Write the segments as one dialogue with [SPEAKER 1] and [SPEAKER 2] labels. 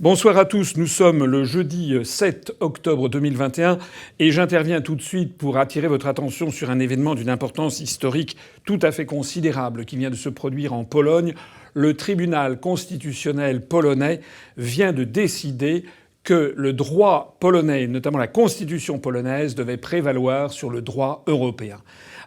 [SPEAKER 1] Bonsoir à tous, nous sommes le jeudi 7 octobre 2021 et j'interviens tout de suite pour attirer votre attention sur un événement d'une importance historique tout à fait considérable qui vient de se produire en Pologne. Le tribunal constitutionnel polonais vient de décider que le droit polonais, notamment la constitution polonaise, devait prévaloir sur le droit européen.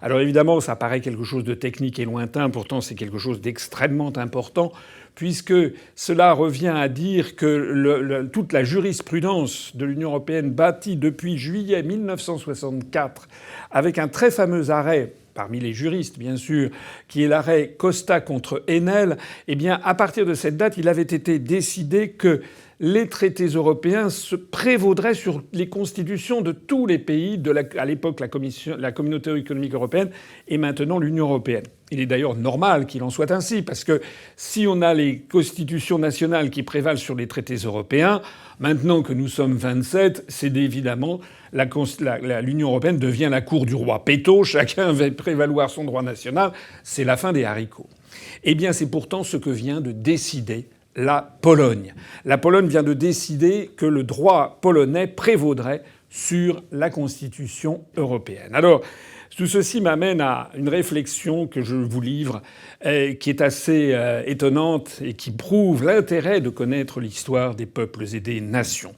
[SPEAKER 1] Alors évidemment, ça paraît quelque chose de technique et lointain, pourtant c'est quelque chose d'extrêmement important, puisque cela revient à dire que toute la jurisprudence de l'Union européenne bâtie depuis juillet 1964, avec un très fameux arrêt, parmi les juristes bien sûr, qui est l'arrêt Costa contre Enel, eh bien à partir de cette date, il avait été décidé que les traités européens se prévaudraient sur les constitutions de tous les pays à l'époque la Communauté économique européenne et maintenant l'Union européenne. Il est d'ailleurs normal qu'il en soit ainsi, parce que si on a les constitutions nationales qui prévalent sur les traités européens, maintenant que nous sommes 27, c'est évidemment l'Union européenne devient la cour du roi Péto, chacun va prévaloir son droit national, c'est la fin des haricots. Eh bien c'est pourtant ce que vient de décider la Pologne. La Pologne vient de décider que le droit polonais prévaudrait sur la Constitution européenne. Alors, tout ceci m'amène à une réflexion que je vous livre, qui est assez étonnante et qui prouve l'intérêt de connaître l'histoire des peuples et des nations.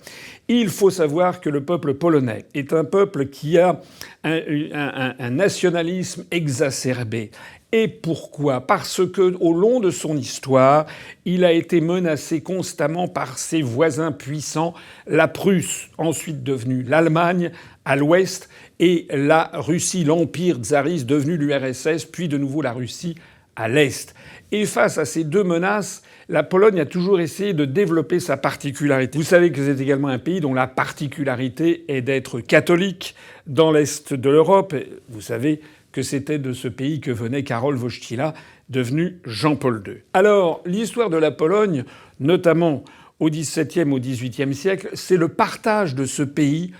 [SPEAKER 1] Il faut savoir que le peuple polonais est un peuple qui a un nationalisme exacerbé. Et pourquoi ? Parce que, au long de son histoire, il a été menacé constamment par ses voisins puissants, la Prusse, ensuite devenue l'Allemagne à l'ouest, et la Russie, l'Empire tsariste, devenu l'URSS, puis de nouveau la Russie à l'est. Et face à ces deux menaces, la Pologne a toujours essayé de développer sa particularité. Vous savez que c'est également un pays dont la particularité est d'être catholique dans l'est de l'Europe. Vous savez que c'était de ce pays que venait Karol Wojtyła, devenu Jean-Paul II. Alors, l'histoire de la Pologne, notamment au XVIIe, au XVIIIe siècle, c'est le partage de ce pays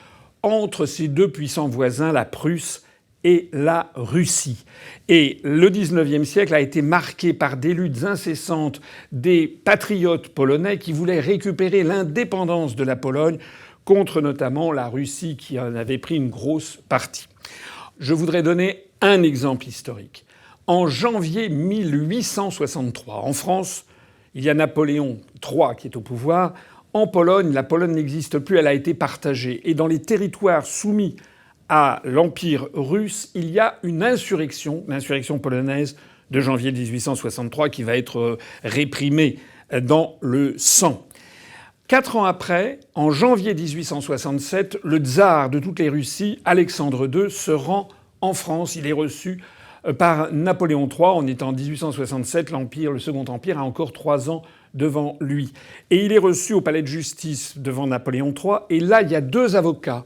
[SPEAKER 1] entre ses deux puissants voisins, la Prusse et la Russie. Et le XIXe siècle a été marqué par des luttes incessantes des patriotes polonais qui voulaient récupérer l'indépendance de la Pologne contre notamment la Russie qui en avait pris une grosse partie. Je voudrais donner un exemple historique. En janvier 1863, en France, il y a Napoléon III qui est au pouvoir. En Pologne, la Pologne n'existe plus, elle a été partagée. Et dans les territoires soumis à l'Empire russe, il y a une insurrection, l'insurrection polonaise de janvier 1863, qui va être réprimée dans le sang. 4 ans après, en janvier 1867, le tsar de toutes les Russies, Alexandre II, se rend en France. Il est reçu par Napoléon III. On est en 1867. L'Empire, le Second Empire, a encore 3 ans devant lui. Et il est reçu au palais de justice devant Napoléon III. Et là, il y a deux avocats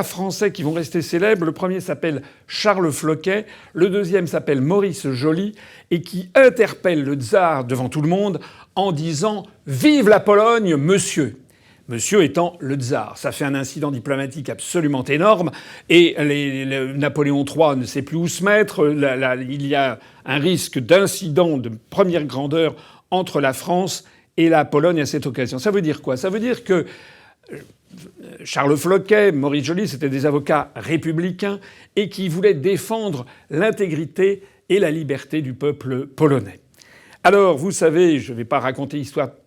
[SPEAKER 1] français qui vont rester célèbres. Le premier s'appelle Charles Floquet, le deuxième s'appelle Maurice Joly, et qui interpellent le tsar devant tout le monde en disant « Vive la Pologne, monsieur !» Monsieur étant le tsar. Ça fait un incident diplomatique absolument énorme et Napoléon III ne sait plus où se mettre. Il y a un risque d'incident de première grandeur entre la France et la Pologne à cette occasion. Ça veut dire quoi ? Ça veut dire que Charles Floquet, Maurice Joly, c'était des avocats républicains et qui voulaient défendre l'intégrité et la liberté du peuple polonais. Alors, vous savez, je ne vais pas raconter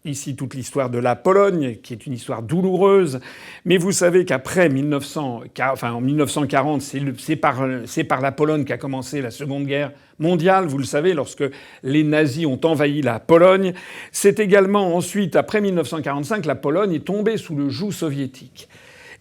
[SPEAKER 1] ici toute l'histoire de la Pologne, qui est une histoire douloureuse, mais vous savez qu'après en 1940, c'est par la Pologne qu'a commencé la Seconde Guerre mondiale, vous le savez, lorsque les nazis ont envahi la Pologne. C'est également ensuite, après 1945, la Pologne est tombée sous le joug soviétique.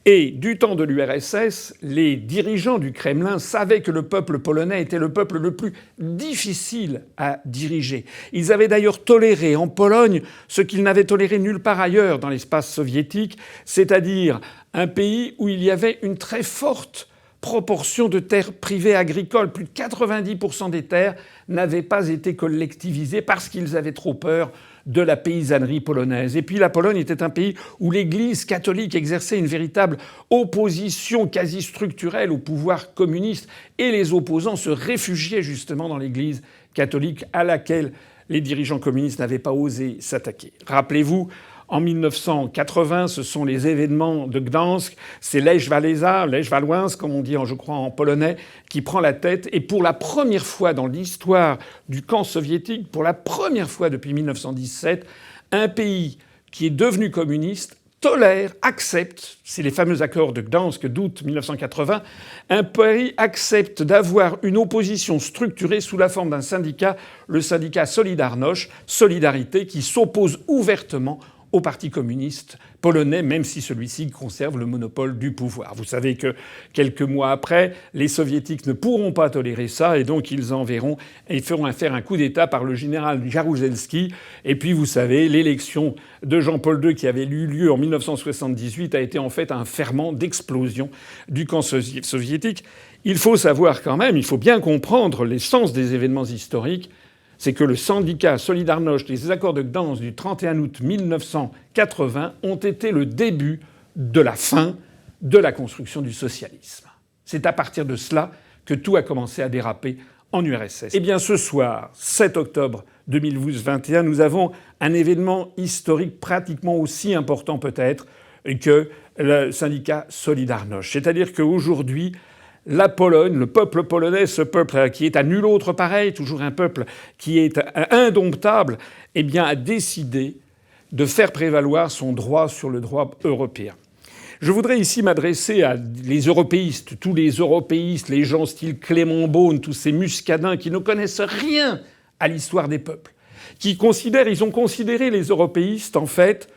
[SPEAKER 1] Et du temps de l'URSS, les dirigeants du Kremlin savaient que le peuple polonais était le peuple le plus difficile à diriger. Ils avaient d'ailleurs toléré en Pologne ce qu'ils n'avaient toléré nulle part ailleurs dans l'espace soviétique, c'est-à-dire un pays où il y avait une très forte proportion de terres privées agricoles. Plus de 90% des terres n'avaient pas été collectivisées parce qu'ils avaient trop peur de la paysannerie polonaise. Et puis la Pologne était un pays où l'Église catholique exerçait une véritable opposition quasi structurelle au pouvoir communiste et les opposants se réfugiaient justement dans l'Église catholique à laquelle les dirigeants communistes n'avaient pas osé s'attaquer. Rappelez-vous, En 1980, ce sont les événements de Gdansk, c'est Lech Walesa, Lech Wałęsa, comme on dit, je crois, en polonais, qui prend la tête. Et pour la première fois dans l'histoire du camp soviétique, pour la première fois depuis 1917, un pays qui est devenu communiste tolère, accepte, c'est les fameux accords de Gdansk d'août 1980, un pays accepte d'avoir une opposition structurée sous la forme d'un syndicat, le syndicat Solidarność, Solidarité, qui s'oppose ouvertement au Parti communiste polonais, même si celui-ci conserve le monopole du pouvoir. Vous savez que quelques mois après, les soviétiques ne pourront pas tolérer ça, et donc ils enverront et feront faire un coup d'État par le général Jaruzelski. Et puis vous savez, l'élection de Jean-Paul II qui avait eu lieu en 1978 a été en fait un ferment d'explosion du camp soviétique. Il faut savoir quand même, il faut bien comprendre l'essence des événements historiques. C'est que le syndicat Solidarność et les accords de Gdansk du 31 août 1980 ont été le début de la fin de la construction du socialisme. C'est à partir de cela que tout a commencé à déraper en URSS. Eh bien ce soir, 7 octobre 2021, nous avons un événement historique pratiquement aussi important peut-être que le syndicat Solidarność. C'est-à-dire qu'aujourd'hui, la Pologne, le peuple polonais, ce peuple qui est à nul autre pareil, toujours un peuple qui est indomptable, eh bien, a décidé de faire prévaloir son droit sur le droit européen. Je voudrais ici m'adresser à les européistes, tous les européistes, les gens style Clément Beaune, tous ces muscadins qui ne connaissent rien à l'histoire des peuples, ils ont considéré les européistes, en fait,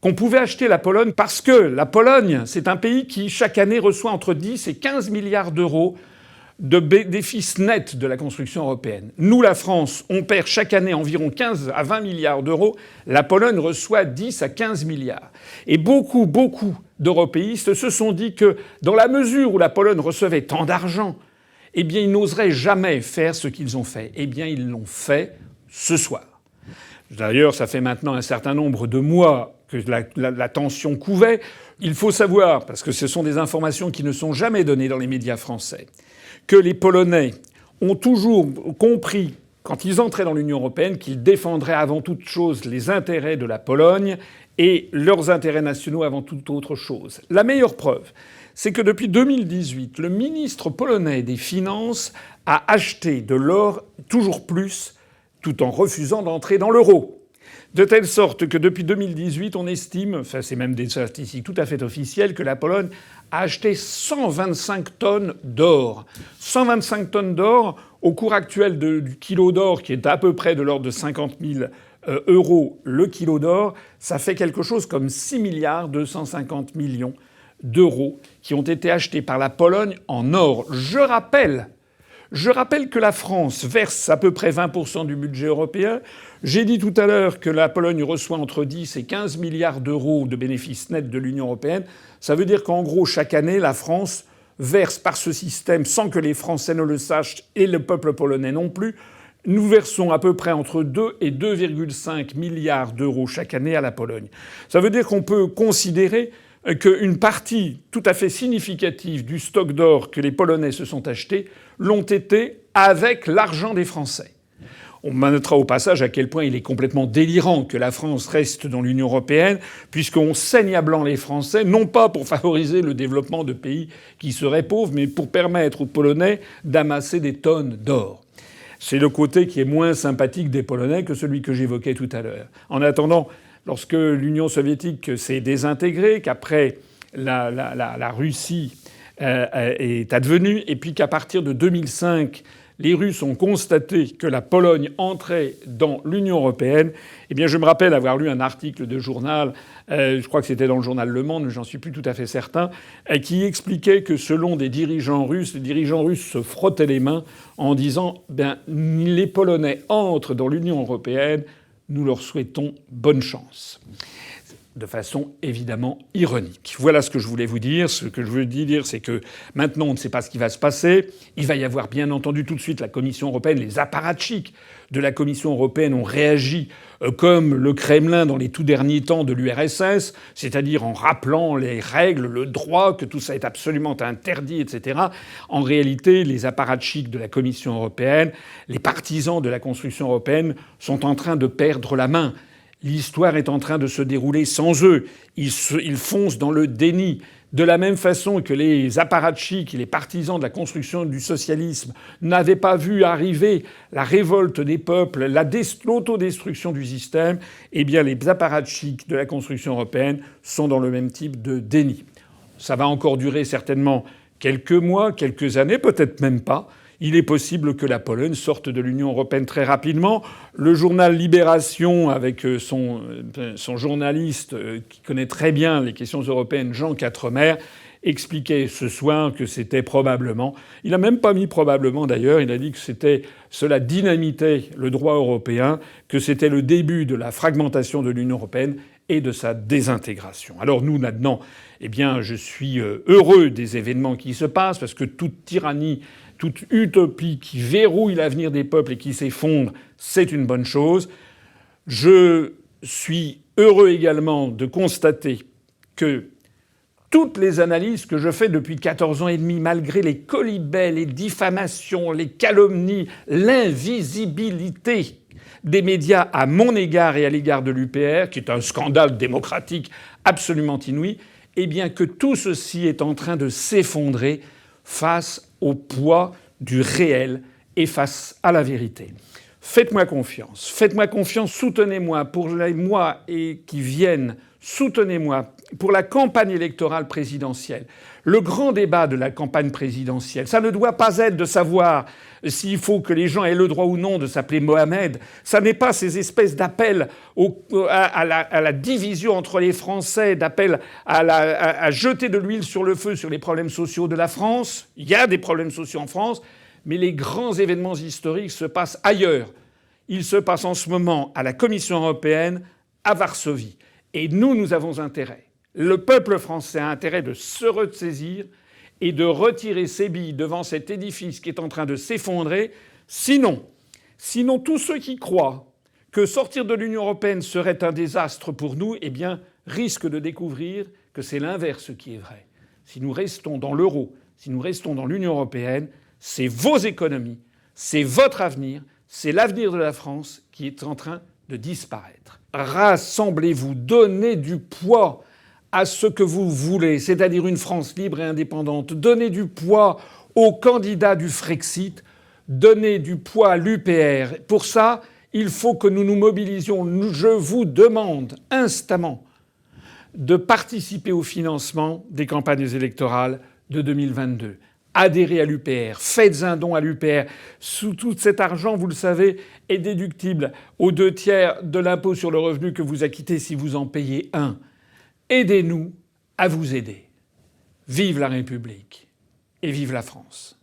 [SPEAKER 1] qu'on pouvait acheter la Pologne parce que la Pologne, c'est un pays qui, chaque année, reçoit entre 10 et 15 milliards d'euros de bénéfices nets de la construction européenne. Nous, la France, on perd chaque année environ 15 à 20 milliards d'euros. La Pologne reçoit 10 à 15 milliards. Et beaucoup d'européistes se sont dit que, dans la mesure où la Pologne recevait tant d'argent, eh bien, ils n'oseraient jamais faire ce qu'ils ont fait. Eh bien, ils l'ont fait ce soir. D'ailleurs, ça fait maintenant un certain nombre de mois que la tension couvait. Il faut savoir, parce que ce sont des informations qui ne sont jamais données dans les médias français, que les Polonais ont toujours compris, quand ils entraient dans l'Union européenne, qu'ils défendraient avant toute chose les intérêts de la Pologne et leurs intérêts nationaux avant toute autre chose. La meilleure preuve, c'est que depuis 2018, le ministre polonais des Finances a acheté de l'or toujours plus, tout en refusant d'entrer dans l'euro. De telle sorte que depuis 2018, on estime, enfin c'est même des statistiques tout à fait officielles, que la Pologne a acheté 125 tonnes d'or. 125 tonnes d'or, au cours actuel du kilo d'or, qui est à peu près de l'ordre de 50 000 euros le kilo d'or, ça fait quelque chose comme 6 milliards 250 millions d'euros qui ont été achetés par la Pologne en or. Je rappelle que la France verse à peu près 20% du budget européen. J'ai dit tout à l'heure que la Pologne reçoit entre 10 et 15 milliards d'euros de bénéfices nets de l'Union européenne. Ça veut dire qu'en gros, chaque année, la France verse par ce système, sans que les Français ne le sachent et le peuple polonais non plus, nous versons à peu près entre 2 et 2,5 milliards d'euros chaque année à la Pologne. Ça veut dire qu'on peut considérer qu'une partie tout à fait significative du stock d'or que les Polonais se sont achetés l'ont été avec l'argent des Français. On notera au passage à quel point il est complètement délirant que la France reste dans l'Union européenne, puisqu'on saigne à blanc les Français, non pas pour favoriser le développement de pays qui seraient pauvres, mais pour permettre aux Polonais d'amasser des tonnes d'or. C'est le côté qui est moins sympathique des Polonais que celui que j'évoquais tout à l'heure. En attendant, lorsque l'Union soviétique s'est désintégrée, qu'après la Russie est advenue, et puis qu'à partir de 2005, les Russes ont constaté que la Pologne entrait dans l'Union européenne, eh bien je me rappelle avoir lu un article de journal, je crois que c'était dans le journal Le Monde, mais j'en suis plus tout à fait certain, qui expliquait que selon des dirigeants russes, les dirigeants russes se frottaient les mains en disant les Polonais entrent dans l'Union européenne, nous leur souhaitons bonne chance. De façon évidemment ironique. Voilà ce que je voulais vous dire. Ce que je veux dire, c'est que maintenant, on ne sait pas ce qui va se passer. Il va y avoir bien entendu tout de suite la Commission européenne. Les apparatchiks de la Commission européenne ont réagi comme le Kremlin dans les tout derniers temps de l'URSS, c'est-à-dire en rappelant les règles, le droit, que tout ça est absolument interdit, etc. En réalité, les apparatchiks de la Commission européenne, les partisans de la construction européenne, sont en train de perdre la main. L'histoire est en train de se dérouler sans eux. Ils foncent dans le déni. De la même façon que les apparatchiks, les partisans de la construction du socialisme, n'avaient pas vu arriver la révolte des peuples, l'autodestruction du système, eh bien les apparatchiks de la construction européenne sont dans le même type de déni. Ça va encore durer certainement quelques mois, quelques années, peut-être même pas. Il est possible que la Pologne sorte de l'Union européenne très rapidement. Le journal Libération, avec son journaliste qui connaît très bien les questions européennes, Jean Quatremer, expliquait ce soir que c'était probablement... Il n'a même pas mis probablement d'ailleurs, il a dit que cela dynamitait le droit européen, que c'était le début de la fragmentation de l'Union européenne et de sa désintégration. Alors nous, maintenant, eh bien, je suis heureux des événements qui se passent, parce que toute tyrannie, toute utopie qui verrouille l'avenir des peuples et qui s'effondre, c'est une bonne chose. Je suis heureux également de constater que toutes les analyses que je fais depuis 14 ans et demi, malgré les colibets, les diffamations, les calomnies, l'invisibilité des médias à mon égard et à l'égard de l'UPR, qui est un scandale démocratique absolument inouï, eh bien que tout ceci est en train de s'effondrer face au poids du réel et face à la vérité. Faites-moi confiance, soutenez-moi pour les mois qui viennent, soutenez-moi pour la campagne électorale présidentielle. Le grand débat de la campagne présidentielle, ça ne doit pas être de savoir s'il faut que les gens aient le droit ou non de s'appeler Mohamed. Ça n'est pas ces espèces d'appels à la division entre les Français, d'appels à jeter de l'huile sur le feu sur les problèmes sociaux de la France. Il y a des problèmes sociaux en France, mais les grands événements historiques se passent ailleurs. Ils se passent en ce moment à la Commission européenne, à Varsovie. Et nous avons intérêt. Le peuple français a intérêt de se ressaisir et de retirer ses billes devant cet édifice qui est en train de s'effondrer. Sinon, tous ceux qui croient que sortir de l'Union européenne serait un désastre pour nous, eh bien, risquent de découvrir que c'est l'inverse qui est vrai. Si nous restons dans l'euro, si nous restons dans l'Union européenne, c'est vos économies, c'est votre avenir, c'est l'avenir de la France qui est en train de disparaître. Rassemblez-vous, donnez du poids à ce que vous voulez, c'est-à-dire une France libre et indépendante. Donnez du poids aux candidats du Frexit, donnez du poids à l'UPR. Pour ça, il faut que nous nous mobilisions. Je vous demande instamment de participer au financement des campagnes électorales de 2022. Adhérez à l'UPR, faites un don à l'UPR. Tout cet argent, vous le savez, est déductible aux 2/3 de l'impôt sur le revenu que vous acquittez si vous en payez un. Aidez-nous à vous aider. Vive la République et vive la France.